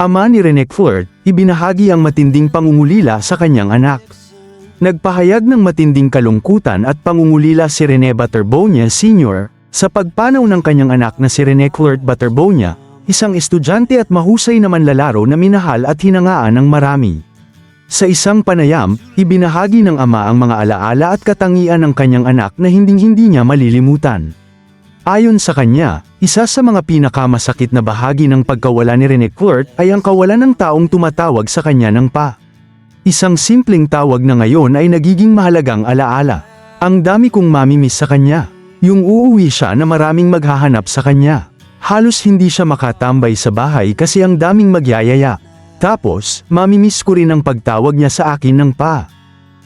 ama ni Rene Court, ibinahagi ang matinding pangungulila sa kanyang anak. Nagpahayag ng matinding kalungkutan at pangungulila si Rene Butterbonia Sr. sa pagpanaw ng kanyang anak na si Rene Court Butterbonia, isang estudyante at mahusay na manlalaro na minahal at hinangaan ng marami. Sa isang panayam, ibinahagi ng ama ang mga alaala at katangian ng kanyang anak na hinding-hindi niya malilimutan. Ayon sa kanya, isa sa mga pinakamasakit na bahagi ng pagkawala ni Rene Court ay ang kawalan ng taong tumatawag sa kanya ng pa. Isang simpleng tawag na ngayon ay nagiging mahalagang alaala. Ang dami kong mamimiss sa kanya. Yung uuwi siya na maraming maghahanap sa kanya. Halos hindi siya makatambay sa bahay kasi ang daming magyayaya. Tapos, mamimiss ko rin ang pagtawag niya sa akin ng pa.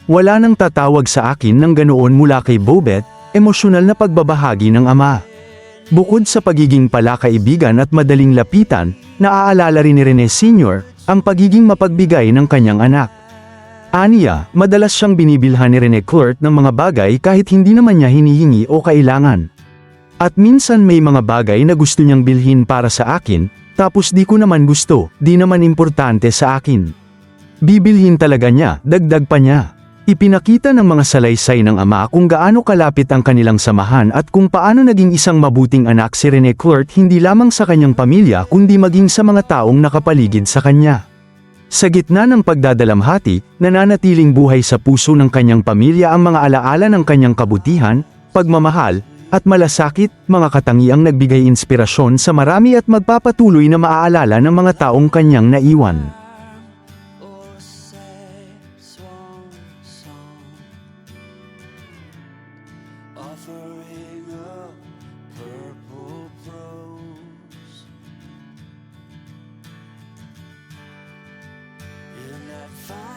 Wala nang tatawag sa akin ng ganoon mula kay Bobet, emosyonal na pagbabahagi ng ama. Bukod sa pagiging palakaibigan at madaling lapitan, naaalala rin ni Rene Sr. ang pagiging mapagbigay ng kanyang anak. Aniya, madalas siyang binibilhan ni Rene Court ng mga bagay kahit hindi naman niya hinihingi o kailangan. At minsan may mga bagay na gusto niyang bilhin para sa akin, tapos di ko naman gusto, di naman importante sa akin. Bibilhin talaga niya, dagdag pa niya. Ipinakita ng mga salaysay ng ama kung gaano kalapit ang kanilang samahan at kung paano naging isang mabuting anak si Rene Court hindi lamang sa kanyang pamilya kundi maging sa mga taong nakapaligid sa kanya. Sa gitna ng pagdadalamhati, nananatiling buhay sa puso ng kanyang pamilya ang mga alaala ng kanyang kabutihan, pagmamahal, at malasakit, mga katangiang nagbigay inspirasyon sa marami at magpapatuloy na maaalala ng mga taong kanyang naiwan. Fire